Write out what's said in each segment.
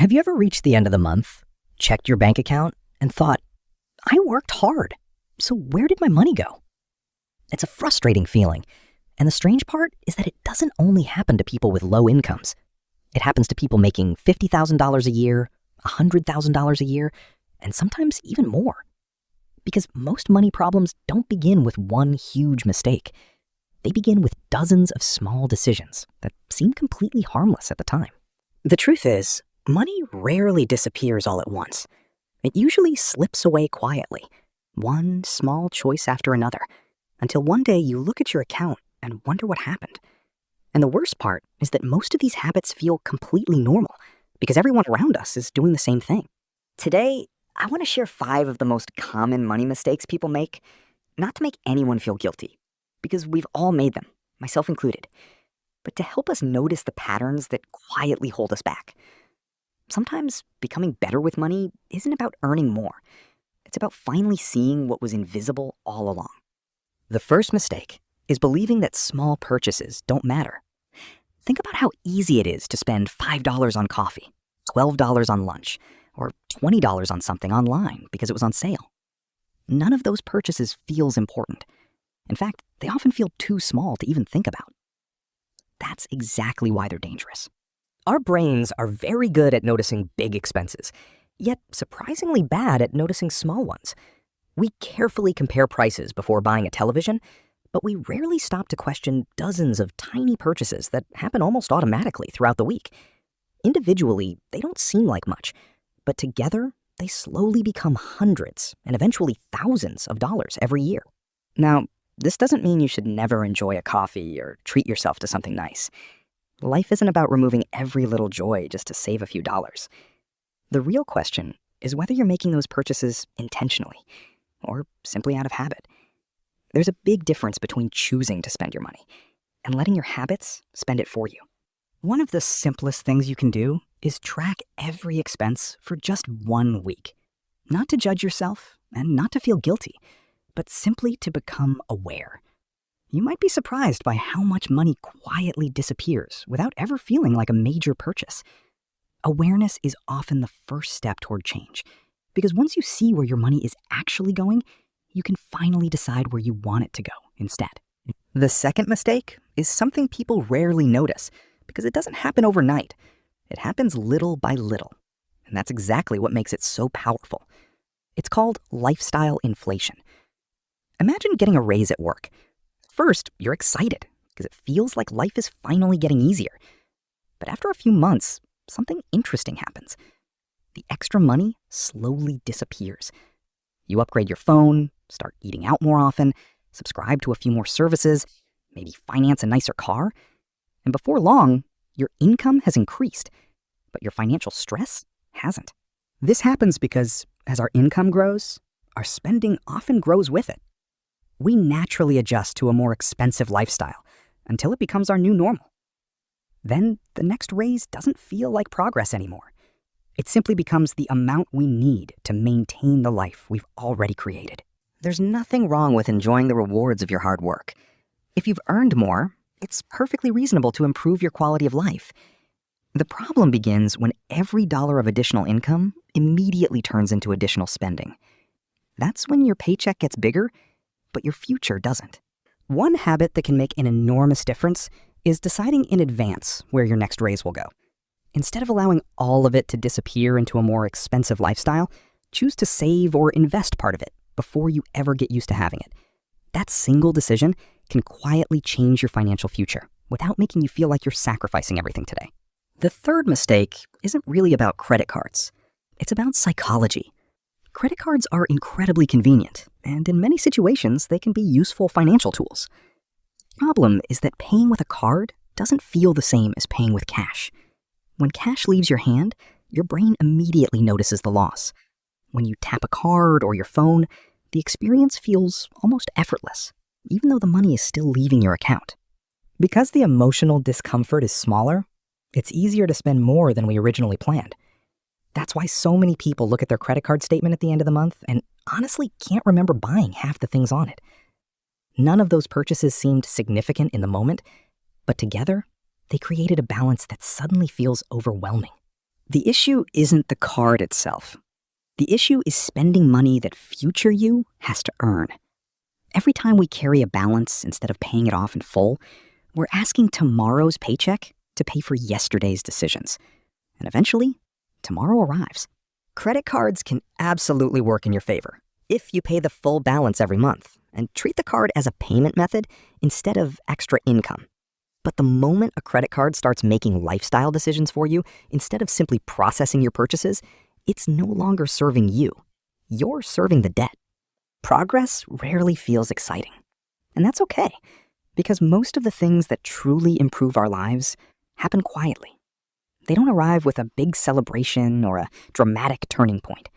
Have you ever reached the end of the month, checked your bank account, and thought, I worked hard, so where did my money go? It's a frustrating feeling, and the strange part is that it doesn't only happen to people with low incomes. It happens to people making $50,000 a year, $100,000 a year, and sometimes even more. Because most money problems don't begin with one huge mistake. They begin with dozens of small decisions that seem completely harmless at the time. The truth is, money rarely disappears all at once. It usually slips away quietly, one small choice after another, until one day you look at your account and wonder what happened. And the worst part is that most of these habits feel completely normal because everyone around us is doing the same thing. Today, I want to share 5 of the most common money mistakes people make, not to make anyone feel guilty, because we've all made them, myself included, but to help us notice the patterns that quietly hold us back. Sometimes becoming better with money isn't about earning more. It's about finally seeing what was invisible all along. The first mistake is believing that small purchases don't matter. Think about how easy it is to spend $5 on coffee, $12 on lunch, or $20 on something online because it was on sale. None of those purchases feels important. In fact, they often feel too small to even think about. That's exactly why they're dangerous. Our brains are very good at noticing big expenses, yet surprisingly bad at noticing small ones. We carefully compare prices before buying a television, but we rarely stop to question dozens of tiny purchases that happen almost automatically throughout the week. Individually, they don't seem like much, but together, they slowly become hundreds and eventually thousands of dollars every year. Now, this doesn't mean you should never enjoy a coffee or treat yourself to something nice. Life isn't about removing every little joy just to save a few dollars. The real question is whether you're making those purchases intentionally or simply out of habit. There's a big difference between choosing to spend your money and letting your habits spend it for you. One of the simplest things you can do is track every expense for just 1 week. Not to judge yourself and not to feel guilty, but simply to become aware. You might be surprised by how much money quietly disappears without ever feeling like a major purchase. Awareness is often the first step toward change, because once you see where your money is actually going, you can finally decide where you want it to go instead. The second mistake is something people rarely notice because it doesn't happen overnight. It happens little by little, and that's exactly what makes it so powerful. It's called lifestyle inflation. Imagine getting a raise at work. First, you're excited because it feels like life is finally getting easier. But after a few months, something interesting happens. The extra money slowly disappears. You upgrade your phone, start eating out more often, subscribe to a few more services, maybe finance a nicer car, and before long, your income has increased, but your financial stress hasn't. This happens because as our income grows, our spending often grows with it. We naturally adjust to a more expensive lifestyle until it becomes our new normal. Then the next raise doesn't feel like progress anymore. It simply becomes the amount we need to maintain the life we've already created. There's nothing wrong with enjoying the rewards of your hard work. If you've earned more, it's perfectly reasonable to improve your quality of life. The problem begins when every dollar of additional income immediately turns into additional spending. That's when your paycheck gets bigger, but your future doesn't. One habit that can make an enormous difference is deciding in advance where your next raise will go. Instead of allowing all of it to disappear into a more expensive lifestyle, choose to save or invest part of it before you ever get used to having it. That single decision can quietly change your financial future without making you feel like you're sacrificing everything today. The third mistake isn't really about credit cards. It's about psychology. Credit cards are incredibly convenient, and in many situations, they can be useful financial tools. The problem is that paying with a card doesn't feel the same as paying with cash. When cash leaves your hand, your brain immediately notices the loss. When you tap a card or your phone, the experience feels almost effortless, even though the money is still leaving your account. Because the emotional discomfort is smaller, it's easier to spend more than we originally planned. That's why so many people look at their credit card statement at the end of the month and honestly can't remember buying half the things on it. None of those purchases seemed significant in the moment, but together, they created a balance that suddenly feels overwhelming. The issue isn't the card itself. The issue is spending money that future you has to earn. Every time we carry a balance instead of paying it off in full, we're asking tomorrow's paycheck to pay for yesterday's decisions. And eventually, tomorrow arrives. Credit cards can absolutely work in your favor if you pay the full balance every month and treat the card as a payment method instead of extra income. But the moment a credit card starts making lifestyle decisions for you instead of simply processing your purchases, it's no longer serving you. You're serving the debt. Progress rarely feels exciting. And that's okay, because most of the things that truly improve our lives happen quietly. They don't arrive with a big celebration or a dramatic turning point.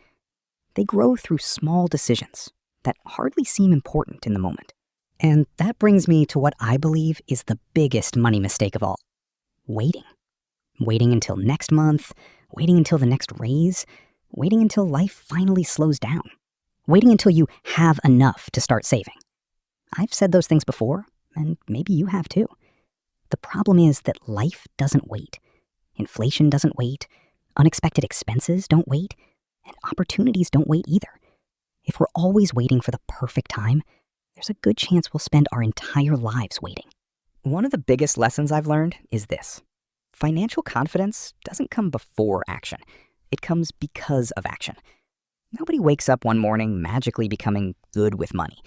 They grow through small decisions that hardly seem important in the moment. And that brings me to what I believe is the biggest money mistake of all: waiting. Waiting until next month, waiting until the next raise, waiting until life finally slows down, waiting until you have enough to start saving. I've said those things before, and maybe you have too. The problem is that life doesn't wait. Inflation doesn't wait, unexpected expenses don't wait, and opportunities don't wait either. If we're always waiting for the perfect time, there's a good chance we'll spend our entire lives waiting. One of the biggest lessons I've learned is this: financial confidence doesn't come before action. It comes because of action. Nobody wakes up one morning magically becoming good with money.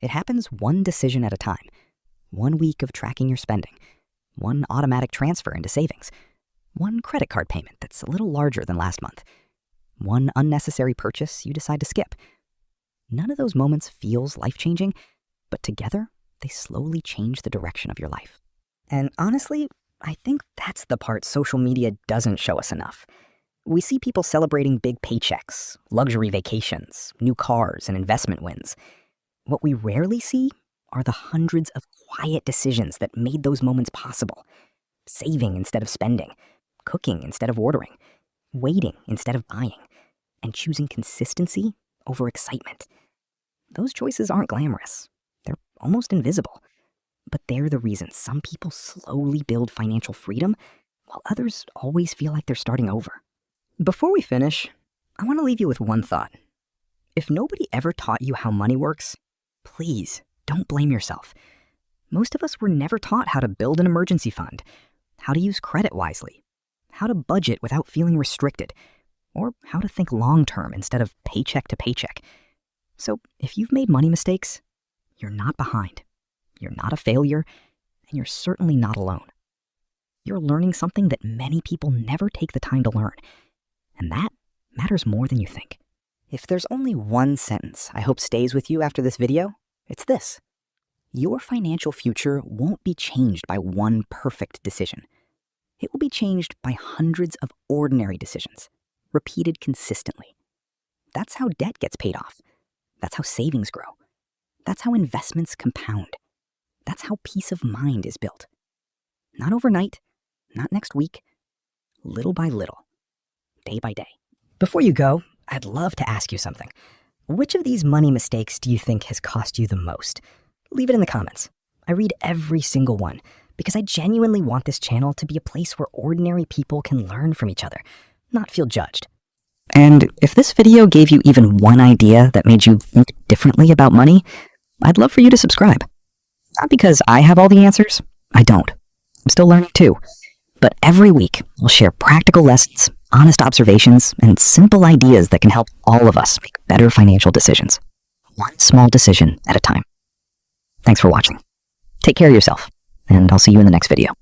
It happens one decision at a time. 1 week of tracking your spending. One automatic transfer into savings. One credit card payment that's a little larger than last month. One unnecessary purchase you decide to skip. None of those moments feels life-changing, but together, they slowly change the direction of your life. And honestly, I think that's the part social media doesn't show us enough. We see people celebrating big paychecks, luxury vacations, new cars, and investment wins. What we rarely see are the hundreds of quiet decisions that made those moments possible. Saving instead of spending, cooking instead of ordering, waiting instead of buying, and choosing consistency over excitement. Those choices aren't glamorous. They're almost invisible. But they're the reason some people slowly build financial freedom while others always feel like they're starting over. Before we finish, I want to leave you with one thought. If nobody ever taught you how money works, please don't blame yourself. Most of us were never taught how to build an emergency fund, how to use credit wisely, how to budget without feeling restricted, or how to think long-term instead of paycheck to paycheck. So if you've made money mistakes, you're not behind. You're not a failure, and you're certainly not alone. You're learning something that many people never take the time to learn, and that matters more than you think. If there's only one sentence I hope stays with you after this video, it's this: your financial future won't be changed by one perfect decision. It will be changed by hundreds of ordinary decisions, repeated consistently. That's how debt gets paid off. That's how savings grow. That's how investments compound. That's how peace of mind is built. Not overnight, not next week, little by little, day by day. Before you go, I'd love to ask you something. Which of these money mistakes do you think has cost you the most? Leave it in the comments. I read every single one because I genuinely want this channel to be a place where ordinary people can learn from each other, not feel judged. And if this video gave you even one idea that made you think differently about money, I'd love for you to subscribe. Not because I have all the answers. I don't. I'm still learning too. But every week, I'll share practical lessons, honest observations, and simple ideas that can help all of us make better financial decisions. One small decision at a time. Thanks for watching. Take care of yourself, and I'll see you in the next video.